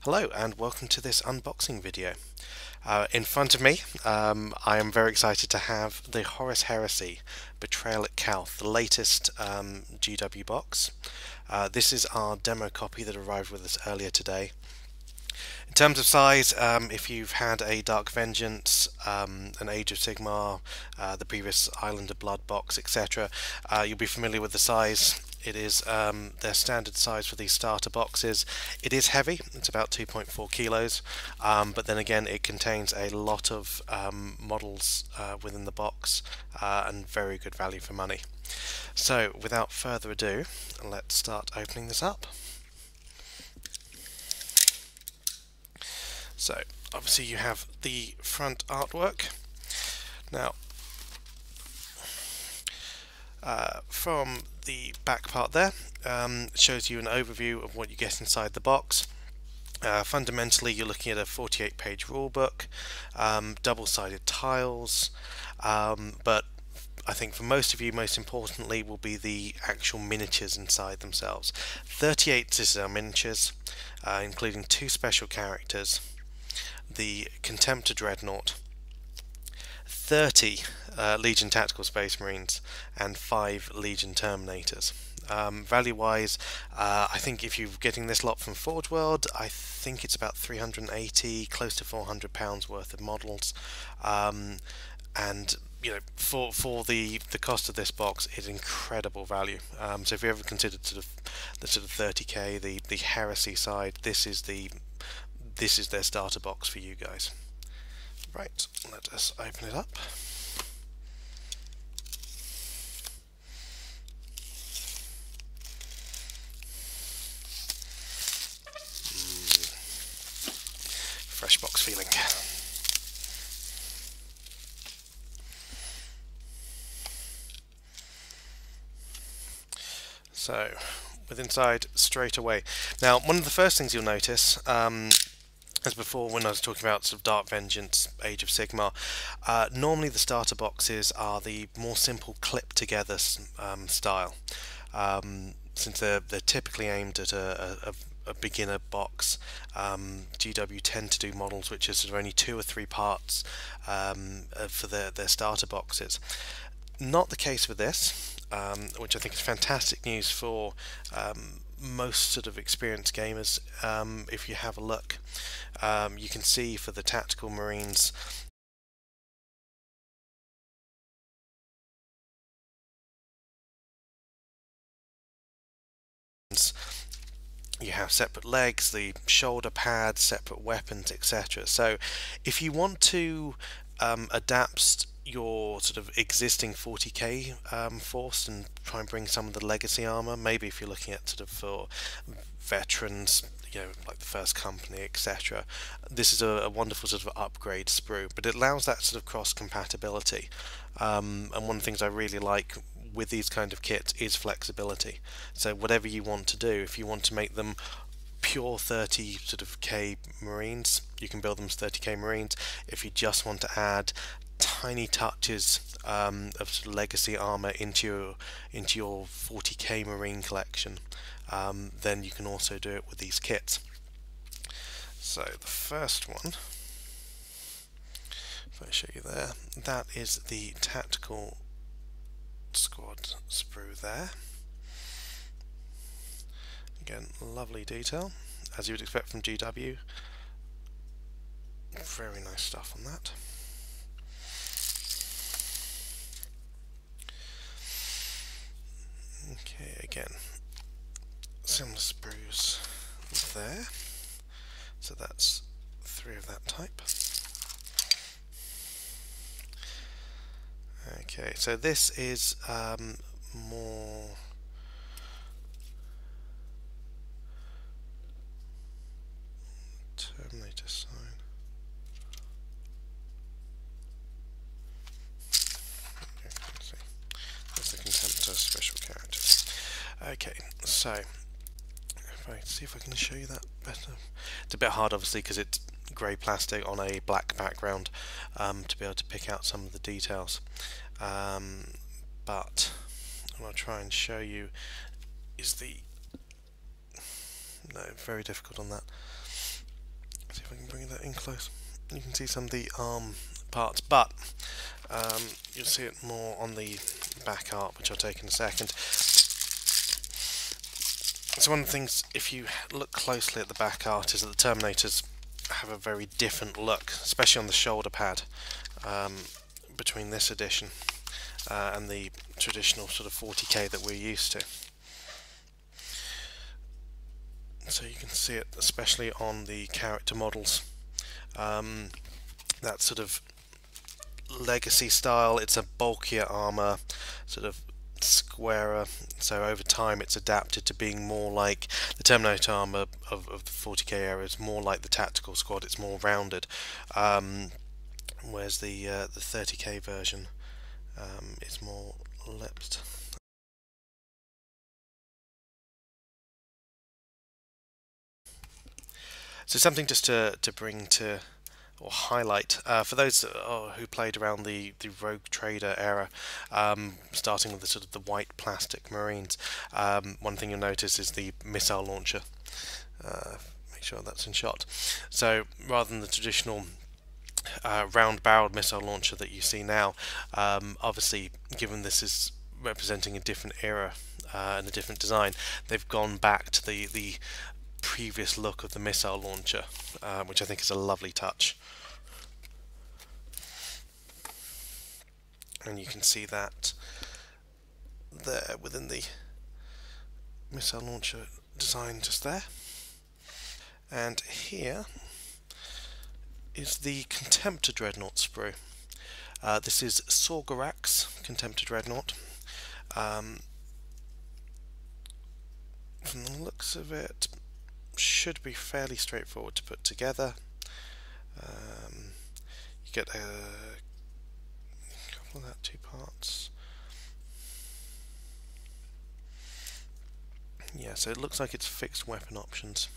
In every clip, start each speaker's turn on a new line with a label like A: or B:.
A: Hello and welcome to this unboxing video. In front of me, I am very excited to have the Horus Heresy Betrayal at Calth, the latest GW box. This is our demo copy that arrived with us earlier today. In terms of size, if you've had a Dark Vengeance, an Age of Sigmar, the previous Island of Blood box, etc., you'll be familiar with the size. It is their standard size for these starter boxes. It is heavy, it's about 2.4 kilos, but then again it contains a lot of models within the box and very good value for money. So without further ado, let's start opening this up. So obviously you have the front artwork. Now from the back part there, shows you an overview of what you get inside the box. Fundamentally you're looking at a 48-page rulebook, double-sided tiles, but I think for most of you, most importantly, will be the actual miniatures inside themselves. 38 Citadel miniatures, including 2 special characters, the Contemptor Dreadnought, 30 Legion Tactical Space Marines, and 5 Legion Terminators. Value-wise, I think if you're getting this lot from Forge World, I think it's about 380, close to £400 worth of models, and you know, for the cost of this box, it's incredible value. So if you ever considered the sort of 30k, the Heresy side, this is their starter box for you guys. Right, let us open it up. Fresh box feeling. So, with inside straight away. Now, one of the first things you'll notice, as before when I was talking about sort of Dark Vengeance, Age of Sigmar, normally the starter boxes are the more simple clip together style, since they're typically aimed at a beginner box. GW tend to do models which are sort of only 2 or 3 parts for their starter boxes. Not the case with this, which I think is fantastic news for most sort of experienced gamers. If you have a look, you can see for the Tactical Marines, you have separate legs, the shoulder pads, separate weapons, etc. So if you want to adapt your sort of existing 40k force and try and bring some of the legacy armor, maybe if you're looking at sort of for veterans, you know, like the First Company, etc., this is a wonderful sort of upgrade sprue, but it allows that sort of cross compatibility, and one of the things I really like with these kind of kits is flexibility. So whatever you want to do, if you want to make them pure 30 sort of k Marines, you can build them as 30k Marines. If you just want to add tiny touches of sort of legacy armor into your 40k Marine collection, then you can also do it with these kits. So the first one, if I show you there, that is the Tactical Squad sprue there. Again, lovely detail, as you would expect from GW. Very nice stuff on that. Okay, again, similar sprues there. So that's 3 of that type. Okay, so this is more Terminator sign. Okay, let's see. That's the Contemptor special character. Okay, so if I see if I can show you that better. It's a bit hard, obviously, because it's grey plastic on a black background, to be able to pick out some of the details. But what I'll try and show you is the... No, very difficult on that. if I can bring that in close. You can see some of the arm parts, but you'll see it more on the back art, which I'll take in a second. So one of the things, if you look closely at the back art, is that the Terminators have a very different look, especially on the shoulder pad, between this edition and the traditional sort of 40k that we're used to. So you can see it especially on the character models. That sort of legacy style, it's a bulkier armour, sort of squarer, so over time it's adapted to being more like the Terminator armour of the 40k era is more like the tactical squad, it's more rounded, whereas the 30k version is more lipped. So something just to bring to or highlight for those who played around the Rogue Trader era, starting with the sort of the white plastic Marines. One thing you'll notice is the missile launcher. Make sure that's in shot. So rather than the traditional round-barreled missile launcher that you see now, obviously, given this is representing a different era and a different design, they've gone back to the previous look of the missile launcher, which I think is a lovely touch. And you can see that there within the missile launcher design just there. And here is the Contemptor Dreadnought sprue. This is Sorgarak's Contemptor Dreadnought. From the looks of it, should be fairly straightforward to put together. You get a couple of that, 2 parts. Yeah, so it looks like it's fixed weapon options.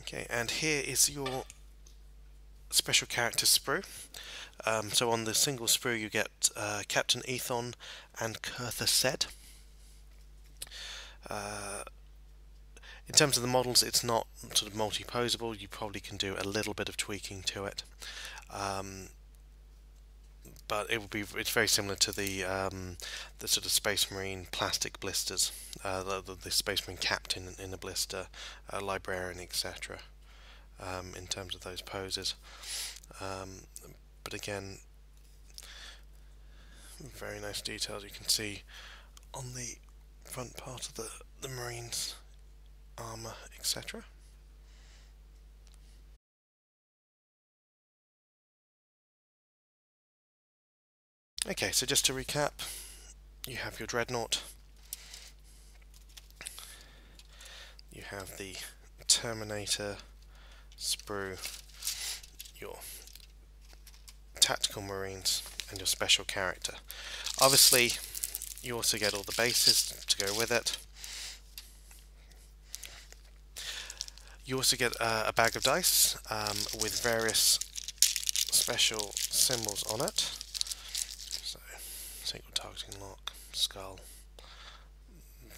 A: Okay, and here is your special character sprue. So on the single sprue you get Captain Ethon and Calth. In terms of the models, it's not sort of multi-posable. You probably can do a little bit of tweaking to it, but it's very similar to the sort of Space Marine plastic blisters, the Space Marine Captain in a blister, Librarian, etc. In terms of those poses, but again, very nice details you can see on the front part of the Marines armour, etc. Okay, so just to recap, you have your Dreadnought, you have the Terminator sprue, your tactical Marines, and your special character. Obviously, you also get all the bases to go with it. You also get a bag of dice with various special symbols on it. So, single targeting lock, skull,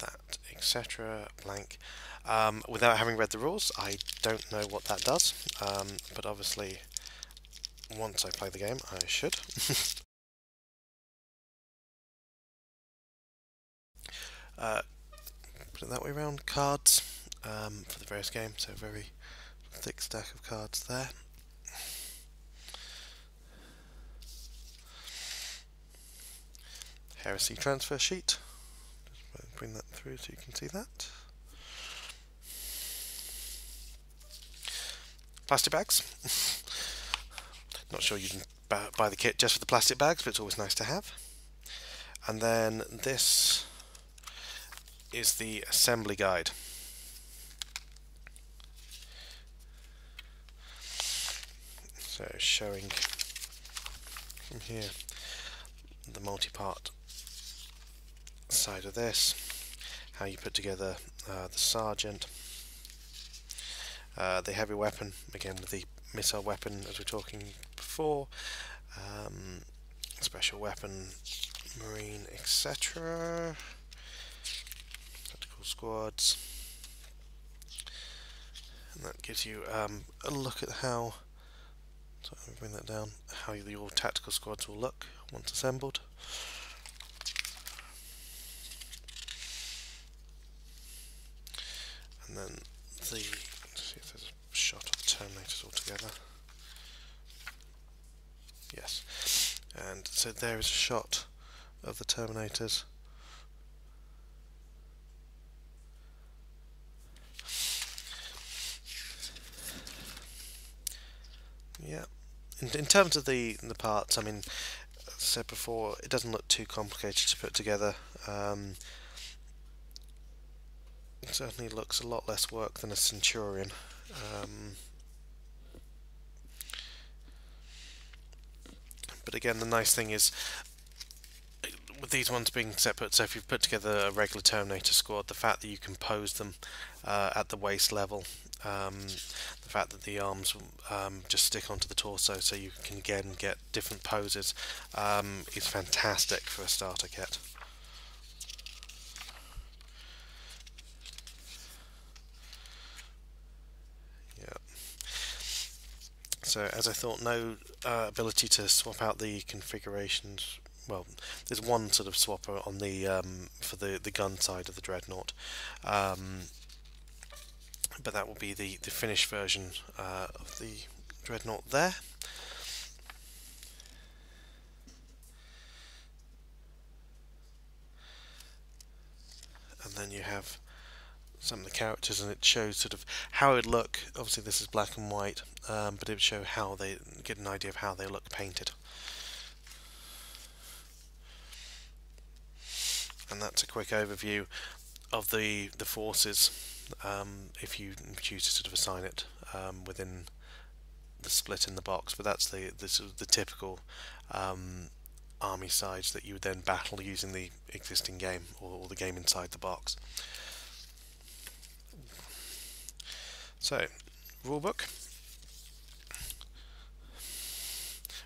A: that, etc. Blank. Without having read the rules, I don't know what that does, but obviously, once I play the game, I should. Put it that way around. Cards for the various games, so very thick stack of cards there. Heresy transfer sheet. Just bring that through so you can see that. Plastic bags. Not sure you can buy the kit just for the plastic bags, but it's always nice to have. And then this is the assembly guide. So showing from here the multi-part side of this, how you put together the sergeant, the heavy weapon, again with the missile weapon as we were talking before, special weapon, marine, etc. Tactical squads. That gives you a look at how, so let me bring that down, how your tactical squads will look once assembled. And then let's see if there's a shot of the Terminators altogether. Yes. And so there is a shot of the Terminators. Yeah. In terms of the parts, I mean, as I said before, it doesn't look too complicated to put together. It certainly looks a lot less work than a Centurion. But again, the nice thing is, with these ones being separate, so if you've put together a regular Terminator squad, the fact that you can pose them at the waist level, the fact that the arms just stick onto the torso so you can again get different poses, is fantastic for a starter kit. Yeah. So as I thought, no ability to swap out the configurations. Well, there's one sort of swapper on the for the gun side of the Dreadnought, but that will be the finished version of the Dreadnought there. And then you have some of the characters, and it shows sort of how it would look. Obviously this is black and white, but it would show how they get an idea of how they look painted. And that's a quick overview of the forces, if you choose to sort of assign it within the split in the box. But that's the sort of the typical army sides that you would then battle using the existing game or the game inside the box. So, rulebook.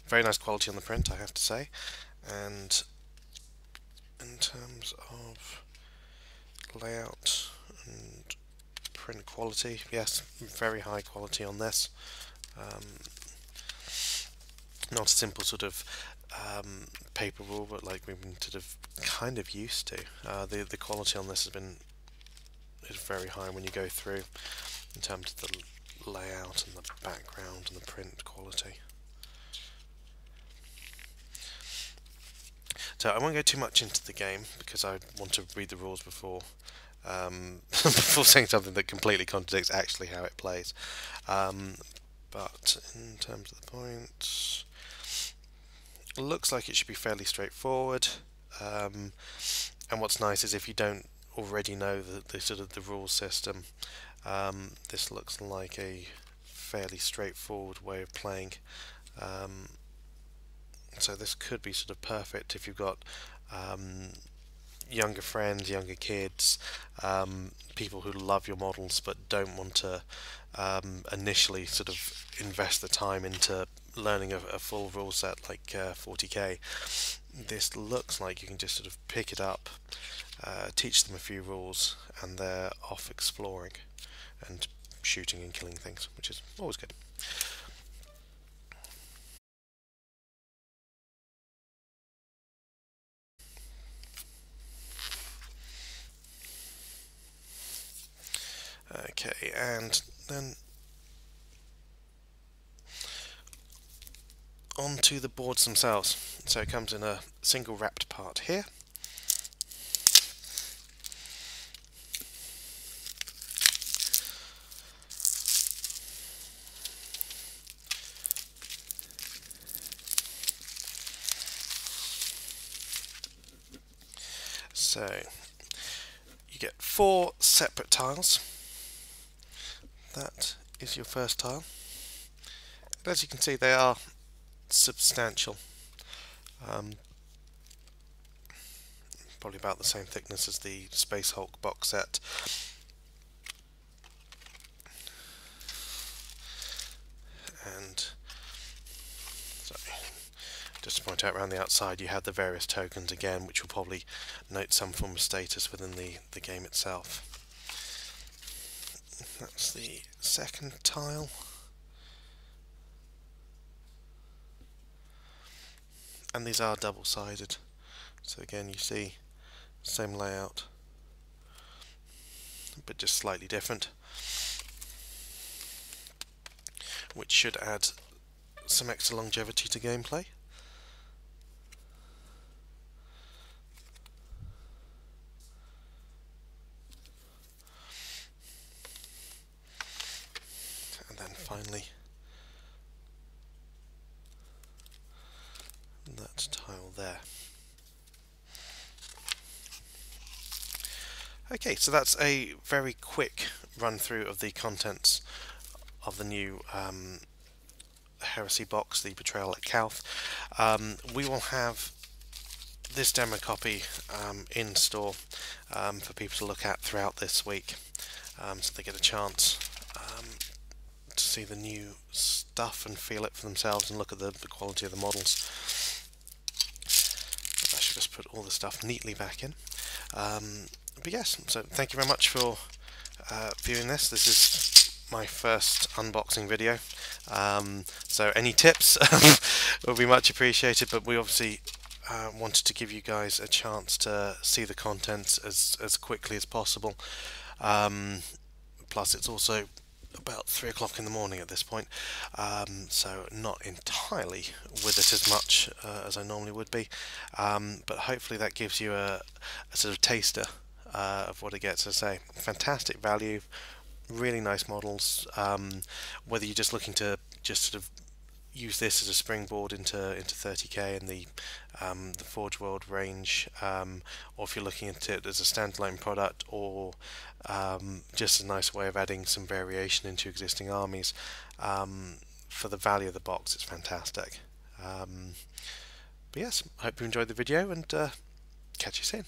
A: Very nice quality on the print, I have to say. And in terms of layout and print quality, yes, very high quality on this. Not a simple sort of paper rule, but like we've been sort of kind of used to. The quality on this is very high when you go through in terms of the layout and the background and the print quality. So I won't go too much into the game because I want to read the rules before before saying something that completely contradicts actually how it plays. But in terms of the points, it looks like it should be fairly straightforward. And what's nice is if you don't already know the sort of the rule system, this looks like a fairly straightforward way of playing. So this could be sort of perfect if you've got younger friends, younger kids, people who love your models but don't want to initially sort of invest the time into learning a full rule set like 40k. This looks like you can just sort of pick it up, teach them a few rules, and they're off exploring and shooting and killing things, which is always good. Okay, and then onto the boards themselves. So it comes in a single wrapped part here. So you get 4 separate tiles. That is your first tile. And as you can see, they are substantial. Probably about the same thickness as the Space Hulk box set. And sorry, just to point out, around the outside you have the various tokens again, which will probably note some form of status within the game itself. That's the second tile. And these are double-sided, so again you see same layout but just slightly different, which should add some extra longevity to gameplay. And then finally that tile there. Okay, so that's a very quick run through of the contents of the new Heresy box, the Betrayal at Calth. We will have this demo copy in store for people to look at throughout this week, so they get a chance to see the new stuff and feel it for themselves and look at the quality of the models. I should just put all the stuff neatly back in. But yes, so thank you very much for viewing this. This is my first unboxing video, so any tips would be much appreciated, but we obviously wanted to give you guys a chance to see the contents as quickly as possible. Plus it's also about 3 o'clock in the morning at this point, so not entirely with it as much as I normally would be, but hopefully that gives you a sort of taster of what it gets. As I say, fantastic value, really nice models. Whether you're just looking to just sort of use this as a springboard into 30k and the Forge World range, or if you're looking at it as a standalone product, or just a nice way of adding some variation into existing armies, for the value of the box, it's fantastic. But yes, I hope you enjoyed the video, and catch you soon.